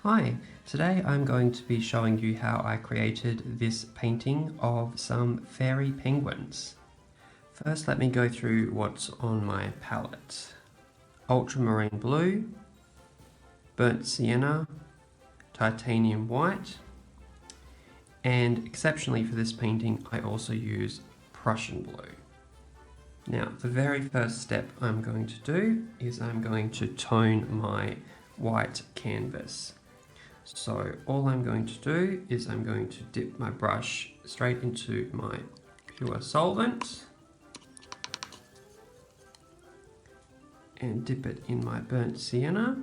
Hi, today I'm going to be showing you how I created this painting of some fairy penguins. First, let me go through what's on my palette. Ultramarine blue, burnt sienna, titanium white, and exceptionally for this painting I also use Prussian blue. Now, the very first step I'm going to do is I'm going to tone my white canvas. So all I'm going to do is I'm going to dip my brush straight into my pure solvent and dip it in my burnt sienna.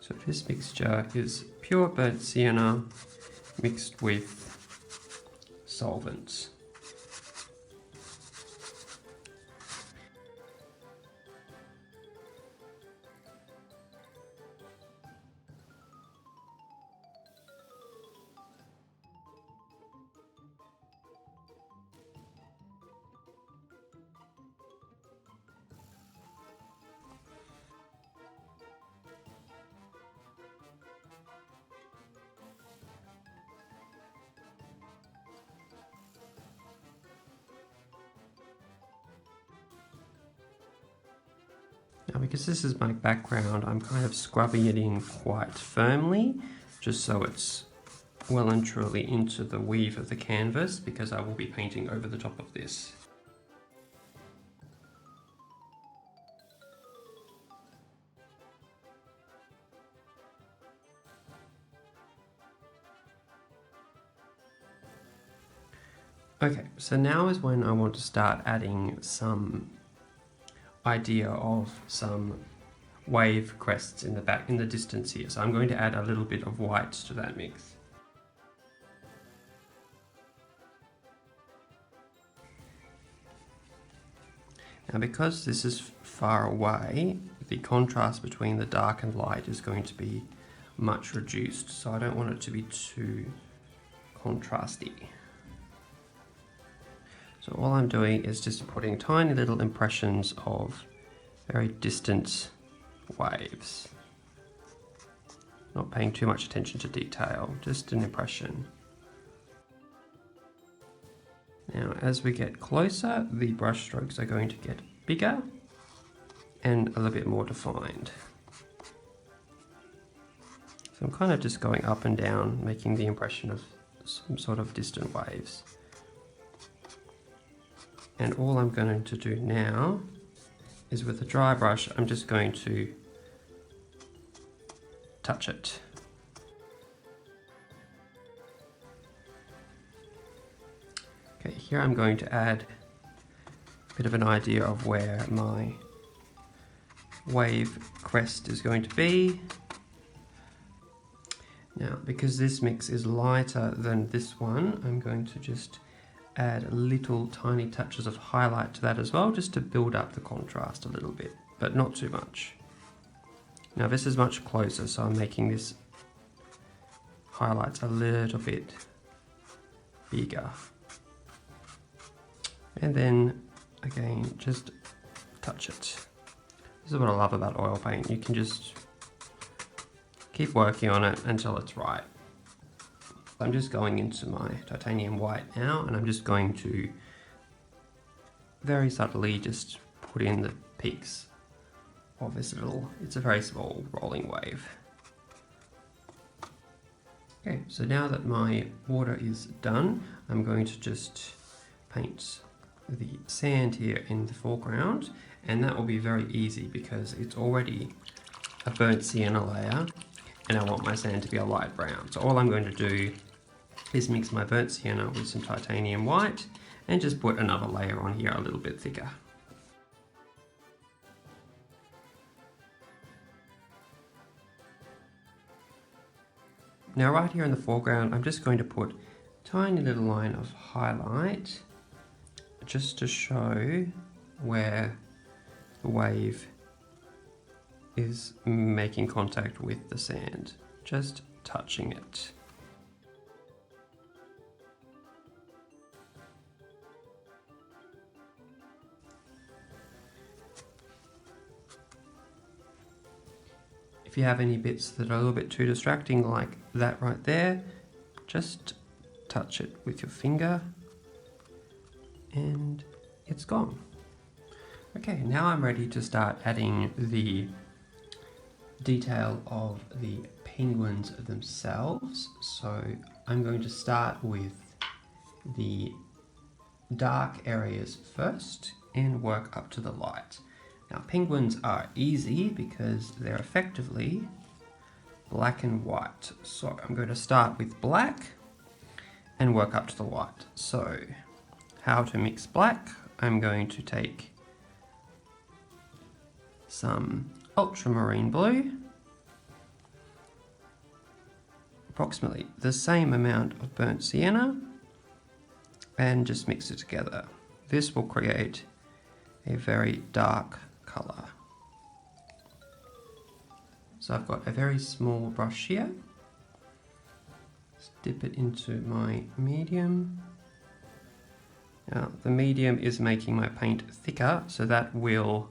So this mixture is pure burnt sienna mixed with solvents. Now, because this is my background, I'm kind of scrubbing it in quite firmly, just so it's well and truly into the weave of the canvas, because I will be painting over the top of this. Okay, so now is when I want to start adding some idea of some wave crests in the distance here. So I'm going to add a little bit of white to that mix. Now, because this is far away, the contrast between the dark and light is going to be much reduced, so I don't want it to be too contrasty. So all I'm doing is just putting tiny little impressions of very distant waves. Not paying too much attention to detail, just an impression. Now, as we get closer, the brush strokes are going to get bigger and a little bit more defined. So I'm kind of just going up and down, making the impression of some sort of distant waves. And all I'm going to do now is with a dry brush, I'm just going to touch it. Okay, here I'm going to add a bit of an idea of where my wave crest is going to be. Now, because this mix is lighter than this one, I'm going to just add little tiny touches of highlight to that as well, just to build up the contrast a little bit, but not too much. Now this is much closer, so I'm making this highlights a little bit bigger. And then again, just touch it. This is what I love about oil paint. You can just keep working on it until it's right. I'm just going into my titanium white now, and I'm just going to very subtly just put in the peaks of this it's a very small rolling wave. Okay, so now that my water is done, I'm going to just paint the sand here in the foreground, and that will be very easy because it's already a burnt sienna layer, and I want my sand to be a light brown. So all I'm going to do is mix my burnt sienna with some titanium white and just put another layer on here a little bit thicker. Now right here in the foreground, I'm just going to put a tiny little line of highlight just to show where the wave is making contact with the sand, just touching it. If you have any bits that are a little bit too distracting, like that right there, just touch it with your finger and it's gone. Okay, now I'm ready to start adding the detail of the penguins themselves. So I'm going to start with the dark areas first and work up to the light. Now penguins are easy because they're effectively black and white. So I'm going to start with black and work up to the white. So how to mix black? I'm going to take some ultramarine blue, approximately the same amount of burnt sienna, and just mix it together. This will create a very dark color. So I've got a very small brush here. Let's dip it into my medium. Now the medium is making my paint thicker, so that will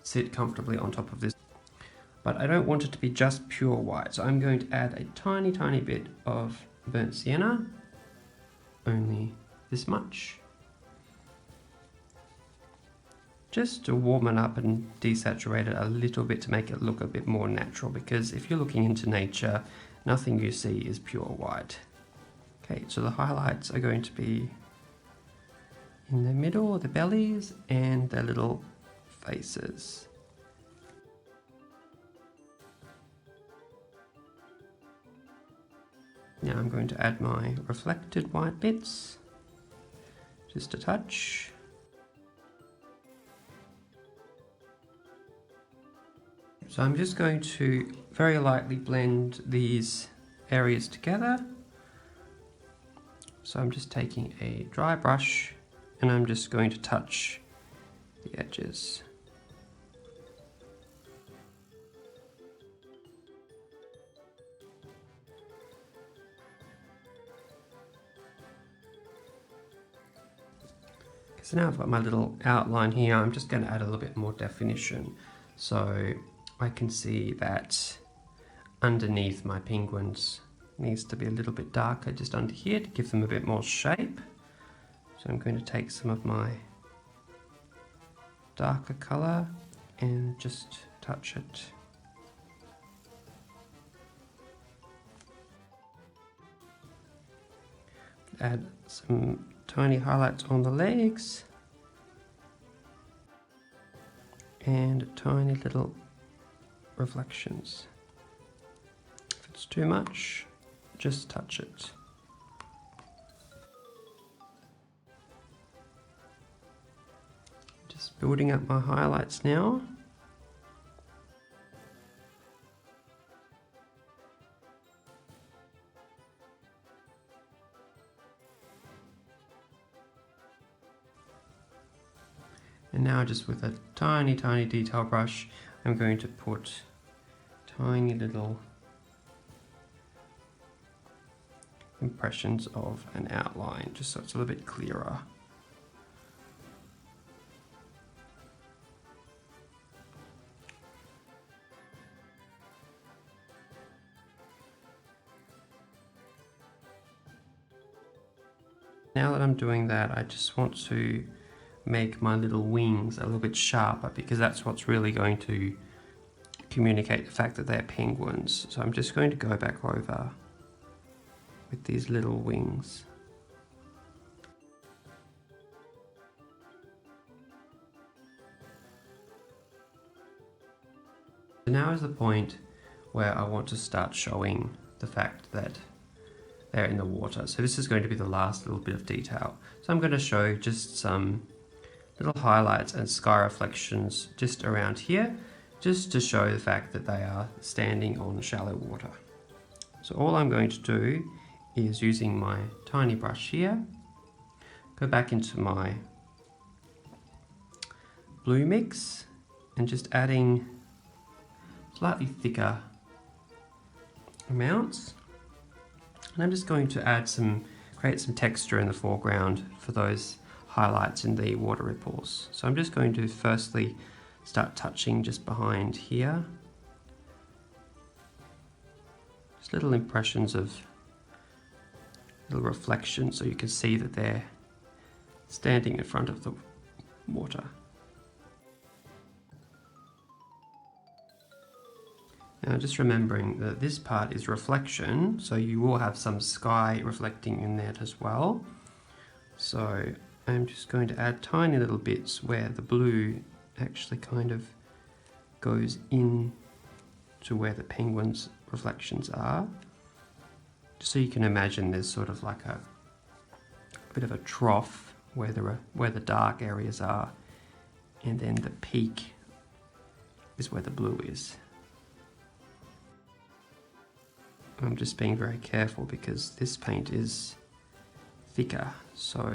sit comfortably on top of this. But I don't want it to be just pure white, so I'm going to add a tiny bit of burnt sienna, only this much, just to warm it up and desaturate it a little bit to make it look a bit more natural, because if you're looking into nature, nothing you see is pure white. Okay, so the highlights are going to be in the middle, the bellies, and their little faces. Now I'm going to add my reflected white bits, just a touch. So I'm just going to very lightly blend these areas together. So I'm just taking a dry brush and I'm just going to touch the edges. So now I've got my little outline here. I'm just going to add a little bit more definition. So I can see that underneath my penguins needs to be a little bit darker just under here to give them a bit more shape. So I'm going to take some of my darker color and just touch it. Add some tiny highlights on the legs and tiny little reflections. If it's too much, just touch it. Just building up my highlights now. And now just with a tiny detail brush, I'm going to put tiny little impressions of an outline, just so it's a little bit clearer. Now that I'm doing that, I just want to make my little wings a little bit sharper, because that's what's really going to communicate the fact that they're penguins. So I'm just going to go back over with these little wings. So now is the point where I want to start showing the fact that they're in the water. So this is going to be the last little bit of detail. So I'm going to show just some little highlights and sky reflections just around here, just to show the fact that they are standing on shallow water. So all I'm going to do is, using my tiny brush here, go back into my blue mix and just adding slightly thicker amounts. And I'm just going to create some texture in the foreground for those highlights in the water ripples. So I'm just going to firstly start touching just behind here Just little impressions of little reflections so you can see that they're standing in front of the water. Now just remembering that this part is reflection, so you will have some sky reflecting in that as well. So I'm just going to add tiny little bits where the blue actually kind of goes in to where the penguin's reflections are. Just so you can imagine there's sort of like a bit of a trough where the dark areas are, and then the peak is where the blue is. I'm just being very careful because this paint is thicker, so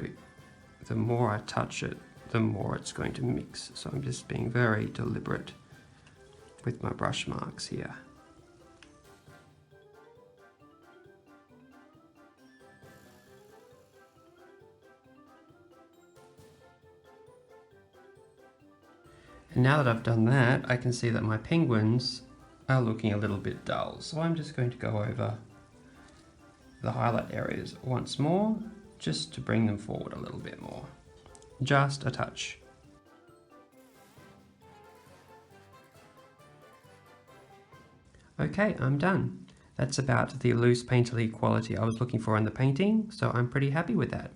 the more I touch it, the more it's going to mix. So I'm just being very deliberate with my brush marks here. And now that I've done that, I can see that my penguins are looking a little bit dull. So I'm just going to go over the highlight areas once more, just to bring them forward a little bit more. Just a touch. Okay, I'm done. That's about the loose painterly quality I was looking for in the painting, so I'm pretty happy with that.